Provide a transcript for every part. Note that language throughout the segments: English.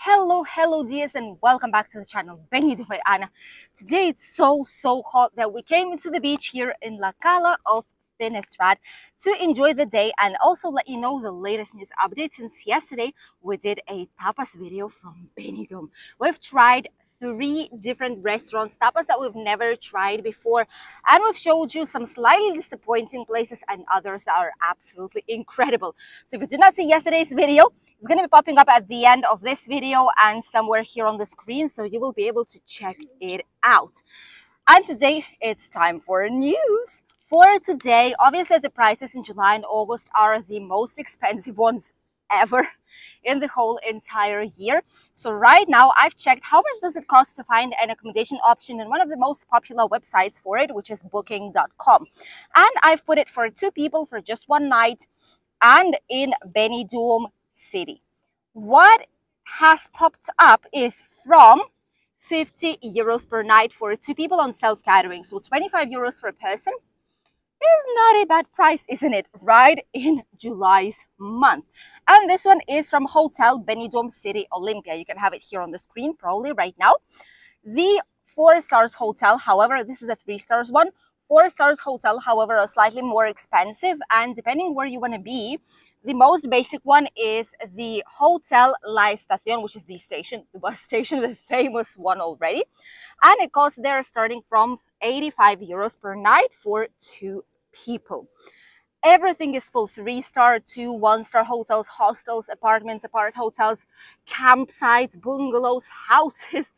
Hello dears, and welcome back to the channel Benidorm by Anna. Today it's so hot that we came into the beach here in La Cala of Finestrat to enjoy the day and also let you know the latest news updates. Since yesterday we did a tapas video from Benidorm. We've tried 3 different restaurants, tapas that we've never tried before, and we've showed you some slightly disappointing places and others that are absolutely incredible. So if you did not see yesterday's video, it's going to be popping up at the end of this video and somewhere here on the screen, so you will be able to check it out. And today it's time for news. For today, obviously the prices in July and August are the most expensive ones ever in the whole entire year. So right now I've checked how much does it cost to find an accommodation option in one of the most popular websites for it, which is booking.com. And I've put it for 2 people for just 1 night and in Benidorm City. What has popped up is from 50 euros per night for 2 people on self-catering, so 25 euros for a person is not a bad price, isn't it? Right in July's month. And this one is from Hotel Benidorm City Olympia. You can have it here on the screen probably right now. The 4 stars hotel, however, this is a 3 stars one. 4 stars hotel, however, are slightly more expensive, and depending where you want to be, the most basic one is the Hotel La Estación, which is the station, the bus station, the famous one already. And it costs there starting from 85 euros per night for 2 people. Everything is full: 3-star, 2, 1-star hotels, hostels, apartments, apart hotels, campsites, bungalows, houses.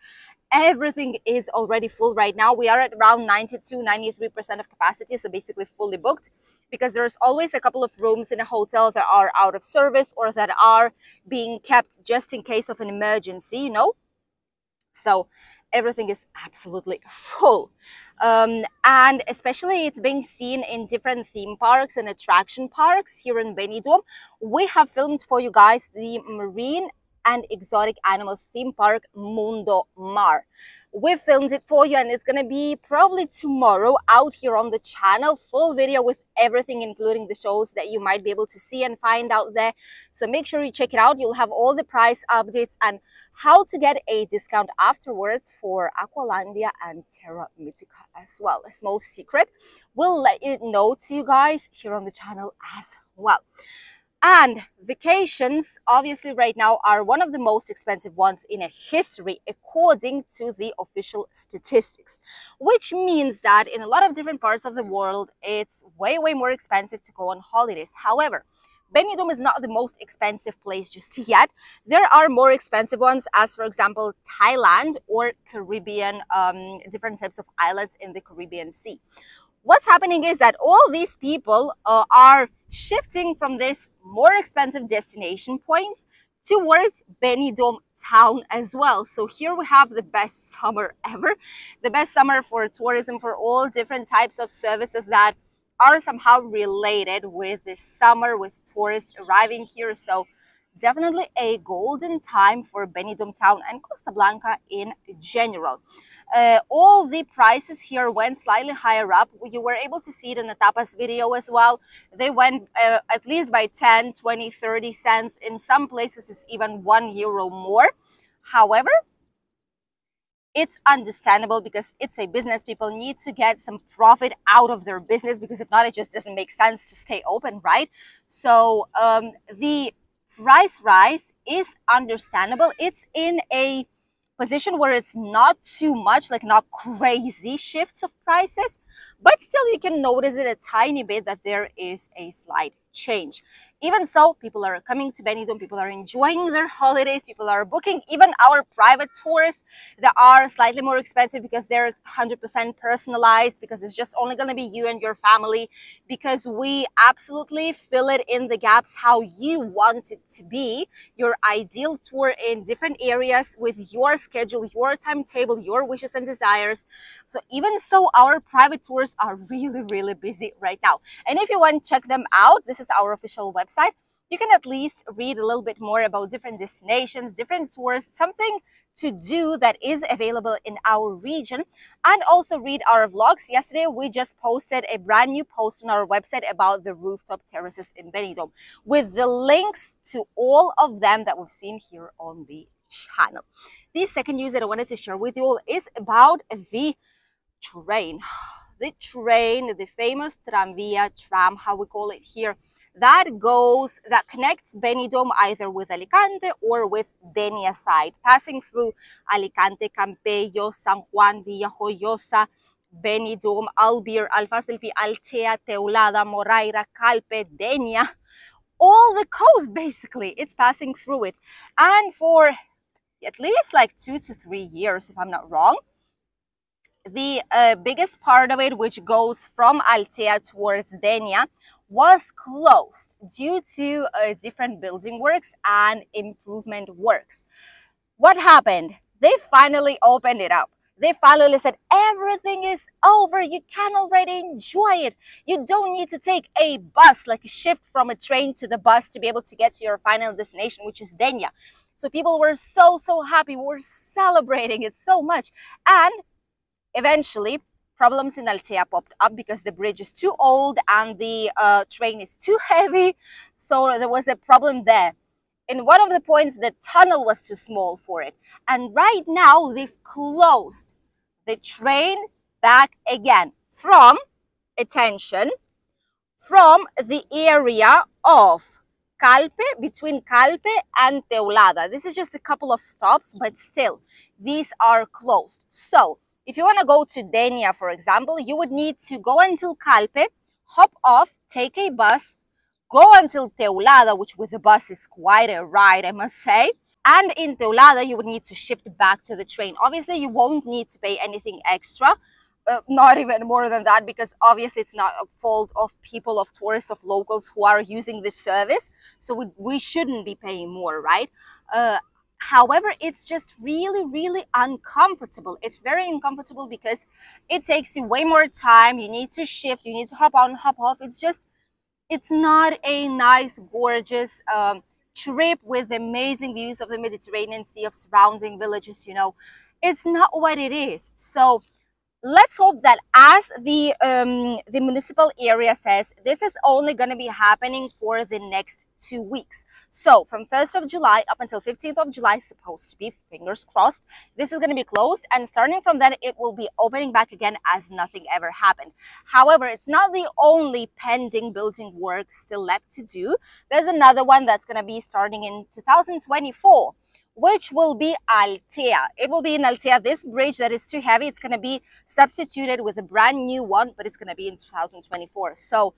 Everything is already full right now. We are at around 92-93% of capacity, so basically fully booked, because there's always a couple of rooms in a hotel that are out of service or that are being kept just in case of an emergency, you know. So everything is absolutely full. And especially it's being seen in different theme parks and attraction parks here in Benidorm. We have filmed for you guys the marine and exotic animals theme park Mundo Mar. We filmed it for you, and it's gonna be probably tomorrow out here on the channel, full video with everything, including the shows that you might be able to see and find out there. So make sure you check it out. You'll have all the price updates and how to get a discount afterwards for Aqualandia and Terra Mythica as well. A small secret, we'll let it know to you guys here on the channel as well. And vacations, obviously, right now are one of the most expensive ones in a history, according to the official statistics, which means that in a lot of different parts of the world, it's way more expensive to go on holidays. However, Benidorm is not the most expensive place just yet. There are more expensive ones, as for example, Thailand or Caribbean, different types of islands in the Caribbean Sea. What's happening is that all these people are shifting from this more expensive destination points towards Benidorm town as well. So here we have the best summer ever, the best summer for tourism, for all different types of services that are somehow related with the summer, with tourists arriving here. So definitely a golden time for Benidorm town and Costa Blanca in general. All the prices here went slightly higher up. You were able to see it in the tapas video as well. They went at least by 10, 20, 30 cents. In some places it's even €1 more. However, it's understandable because it's a business. People need to get some profit out of their business, because if not, it just doesn't make sense to stay open, right? So the price rise is understandable. It's in a position where it's not too much, like not crazy shifts of prices, but still you can notice it a tiny bit that there is a slight change. Even so, people are coming to Benidorm, people are enjoying their holidays, people are booking even our private tours that are slightly more expensive because they're 100% personalized, because it's just only going to be you and your family, because we absolutely fill it in the gaps how you want it to be, your ideal tour in different areas with your schedule, your timetable, your wishes and desires. So even so, our private tours are really busy right now. And if you want to check them out, this is our official website. You can at least read a little bit more about different destinations, different tours, something to do that is available in our region, and also read our vlogs. Yesterday we just posted a brand new post on our website about the rooftop terraces in Benidorm with the links to all of them that we've seen here on the channel. The second news that I wanted to share with you all is about the train. The train, the famous tranvia, tram, how we call it here, that connects Benidorm either with Alicante or with Denia side, passing through Alicante, Campello, San Juan, Villajoyosa, Benidorm, Albir, Alfaz del Pi, Altea, Teulada, Moraira, Calpe, Denia, all the coast basically, it's passing through it. And for at least like 2 to 3 years, if I'm not wrong, the biggest part of it, which goes from Altea towards Denia, was closed due to different building works and improvement works. What happened? They finally opened it up. They finally said, everything is over. You can already enjoy it. You don't need to take a bus, like a shift from a train to the bus to be able to get to your final destination, which is Denia. So people were so happy. We were celebrating it so much. And eventually, problems in Altea popped up because the bridge is too old and the train is too heavy. So there was a problem there. In one of the points, the tunnel was too small for it. And right now, they've closed the train back again from, attention, from the area of Calpe, between Calpe and Teulada. This is just a couple of stops, but still, these are closed. So, if you want to go to Denia, for example, you would need to go until Calpe, hop off, take a bus, go until Teulada, which with the bus is quite a ride, I must say. And in Teulada, you would need to shift back to the train. Obviously, you won't need to pay anything extra, not even more than that, because obviously it's not a fault of people, of tourists, of locals who are using this service. So we shouldn't be paying more, right? However, it's just really uncomfortable. It's very uncomfortable because it takes you way more time. You need to shift, you need to hop on, hop off. It's not a nice, gorgeous trip with amazing views of the Mediterranean Sea, of surrounding villages, you know. It's not what it is. So let's hope that, as the municipal area says, this is only going to be happening for the next 2 weeks. So from 1st of July up until 15th of July, supposed to be, fingers crossed, this is going to be closed. And starting from then, it will be opening back again as nothing ever happened. However, it's not the only pending building work still left to do. There's another one that's going to be starting in 2024. Which will be Altea. It will be in Altea. This bridge that is too heavy, it's going to be substituted with a brand new one, but it's going to be in 2024. So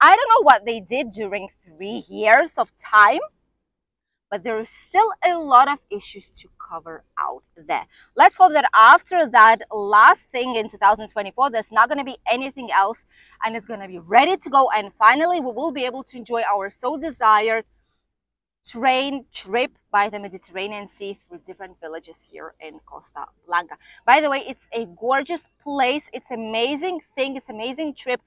I don't know what they did during 3 years of time, but there is still a lot of issues to cover out there. Let's hope that after that last thing in 2024, there's not going to be anything else, and it's going to be ready to go. And finally, we will be able to enjoy our so desired train trip by the Mediterranean Sea through different villages here in Costa Blanca. By the way, it's a gorgeous place. It's an amazing thing. It's an amazing trip.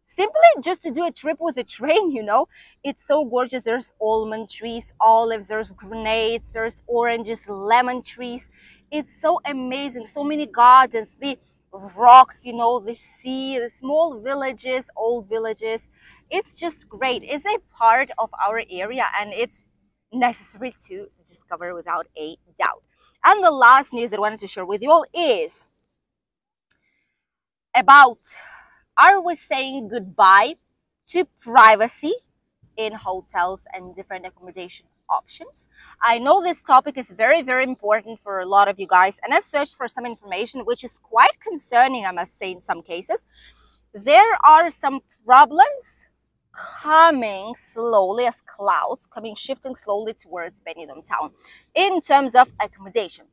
Simply just to do a trip with a train, you know. It's so gorgeous. There's almond trees, olives, there's grenades, there's oranges, lemon trees. It's so amazing. So many gardens, the rocks, you know, the sea, the small villages, old villages. It's just great. It's a part of our area, and it's necessary to discover without a doubt. And the last news that I wanted to share with you all is about, are we saying goodbye to privacy in hotels and different accommodation options? I know this topic is very important for a lot of you guys, and I've searched for some information which is quite concerning, I must say. In some cases, there are some problems coming slowly as clouds, shifting slowly towards Benidorm town in terms of accommodation.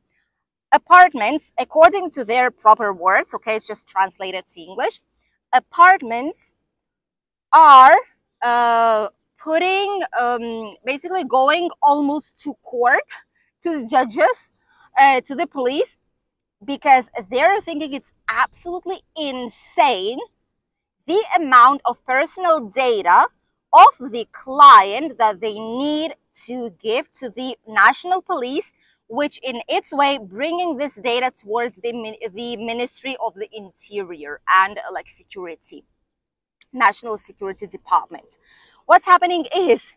Apartments, according to their proper words, okay, it's just translated to English, apartments are basically going almost to court, to the judges, to the police, because they're thinking it's absolutely insane the amount of personal data of the client that they need to give to the national police, which in its way bringing this data towards the Ministry of the Interior and like security, National Security Department. What's happening is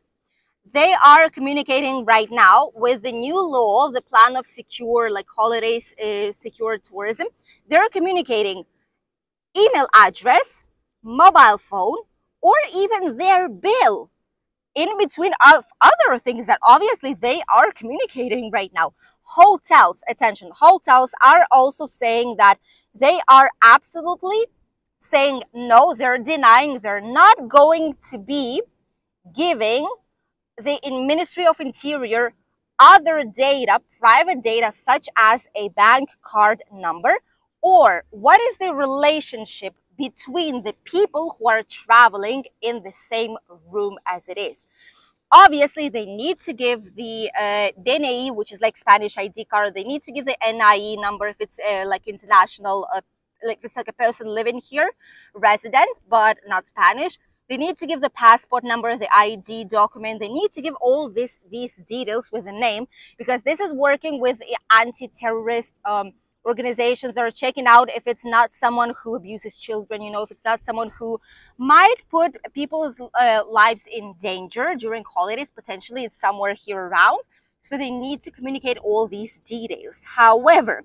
they are communicating right now with the new law, the plan of secure, like holidays, secure tourism. They're communicating email address, mobile phone, or even their bill, in between of other things that obviously they are communicating right now. Hotels, attention, hotels are also saying that they are absolutely saying no, they're denying, they're not going to be giving the Ministry of Interior other data, private data, such as a bank card number, or what is the relationship between the people who are traveling in the same room as it is. Obviously, they need to give the DNI, which is like Spanish ID card. They need to give the NIE number if it's like international, like if it's like a person living here, resident, but not Spanish. They need to give the passport number, the ID document. They need to give all these details with a name, because this is working with anti-terrorist organizations that are checking out if it's not someone who abuses children, you know, if it's not someone who might put people's lives in danger during holidays. Potentially it's somewhere here around, so they need to communicate all these details. However,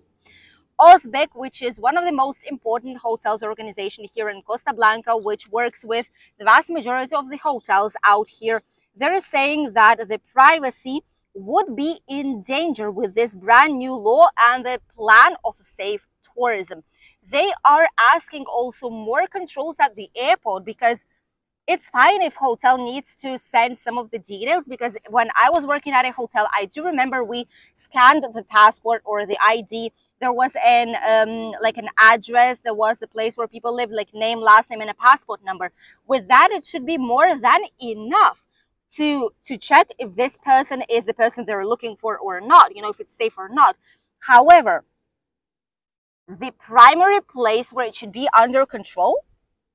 Osbeck, which is one of the most important hotels organization here in Costa Blanca, which works with the vast majority of the hotels out here, they're saying that the privacy would be in danger with this brand new law and the plan of safe tourism. They are asking also more controls at the airport, because it's fine if hotel needs to send some of the details, because when I was working at a hotel, I do remember we scanned the passport or the ID. There was an like an address, there was the place where people live, like name, last name, and a passport number. With that, it should be more than enough to check if this person is the person they're looking for or not, you know, if it's safe or not. However, the primary place where it should be under control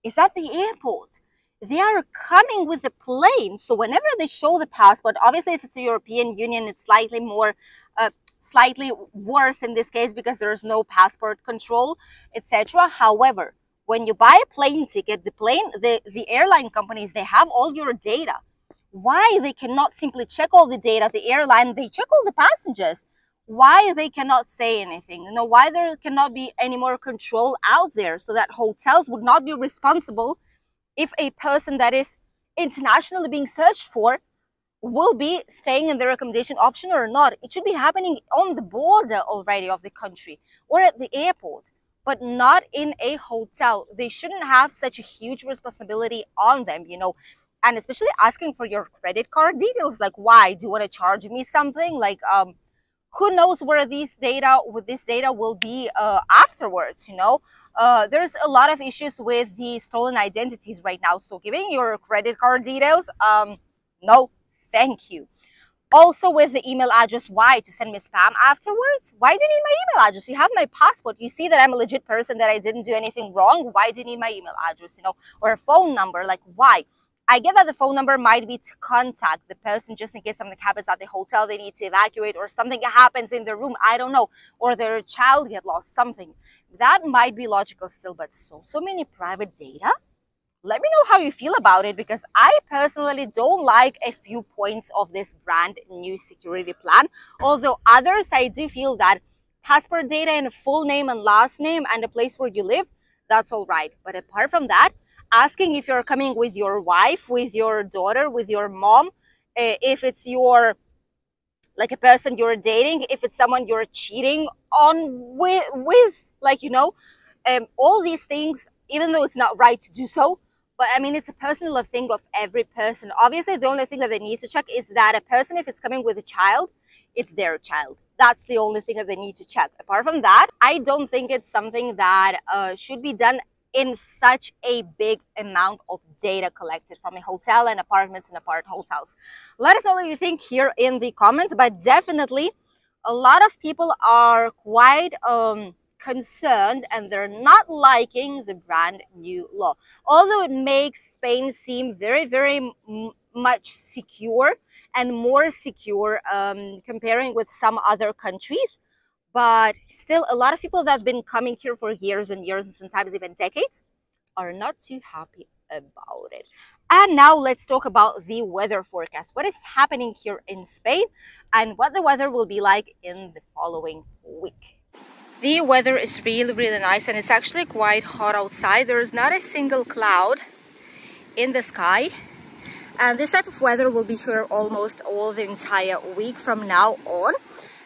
is at the airport. They are coming with a plane, so whenever they show the passport, obviously if it's a European Union, it's slightly more slightly worse in this case, because there's no passport control, etc. However, when you buy a plane ticket, the airline companies, they have all your data. Why they cannot simply check all the data? The airline, they check all the passengers. Why they cannot say anything? You know, why there cannot be any more control out there, so that hotels would not be responsible if a person that is internationally being searched for will be staying in the recommendation option or not. It should be happening on the border already of the country or at the airport, but not in a hotel. They shouldn't have such a huge responsibility on them, you know, and especially asking for your credit card details. Like, why? Do you want to charge me something? Like, who knows where this data will be afterwards, you know. There's a lot of issues with the stolen identities right now, so giving your credit card details, no thank you. Also with the email address, why? To send me spam afterwards? Why do you need my email address? You have my passport, you see that I'm a legit person, that I didn't do anything wrong. Why do you need my email address, you know, or a phone number? Like, why? I get that the phone number might be to contact the person just in case something happens at the hotel, they need to evacuate, or something happens in the room, I don't know, or their child get lost, something. That might be logical still, but so many private data? Let me know how you feel about it, because I personally don't like a few points of this brand new security plan. Although others, I do feel that passport data and a full name and last name and the place where you live, that's all right. But apart from that, asking if you're coming with your wife, with your daughter, with your mom, if it's your, like a person you're dating, if it's someone you're cheating on with like, you know, all these things, even though it's not right to do so, but I mean, it's a personal thing of every person. Obviously, the only thing that they need to check is that a person, if it's coming with a child, it's their child. That's the only thing that they need to check. Apart from that, I don't think it's something that should be done in such a big amount of data collected from a hotel and apartments and apart hotels. Let us know what you think here in the comments, but definitely a lot of people are quite concerned, and they're not liking the brand new law. Although it makes Spain seem very much secure and more secure comparing with some other countries, but still a lot of people that have been coming here for years and years, and sometimes even decades, are not too happy about it. And now let's talk about the weather forecast. What is happening here in Spain and what the weather will be like in the following week. The weather is really nice, and it's actually quite hot outside. There is not a single cloud in the sky. And this type of weather will be here almost all the entire week from now on.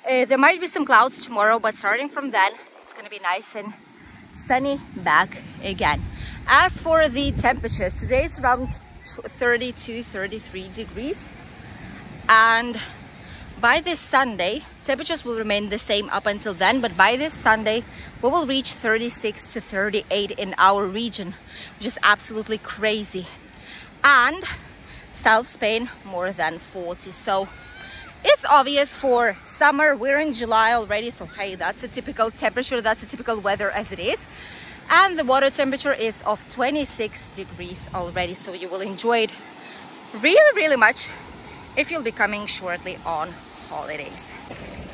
There might be some clouds tomorrow, but starting from then, it's going to be nice and sunny back again. As for the temperatures, today it's around 32-33 degrees. And by this Sunday, temperatures will remain the same up until then, but by this Sunday, we will reach 36 to 38 in our region, which is absolutely crazy. And South Spain, more than 40. So it's obvious for summer. We're in July already, so hey, that's a typical temperature, that's a typical weather as it is. And the water temperature is of 26 degrees already, so you will enjoy it really much if you'll be coming shortly on holidays.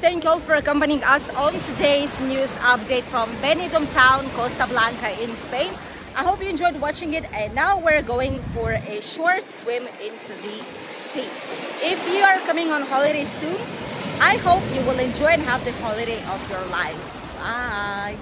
Thank you all for accompanying us on today's news update from Benidorm town, Costa Blanca in Spain. I hope you enjoyed watching it, and now we're going for a short swim into the sea. If you are coming on holiday soon, I hope you will enjoy and have the holiday of your lives. Bye!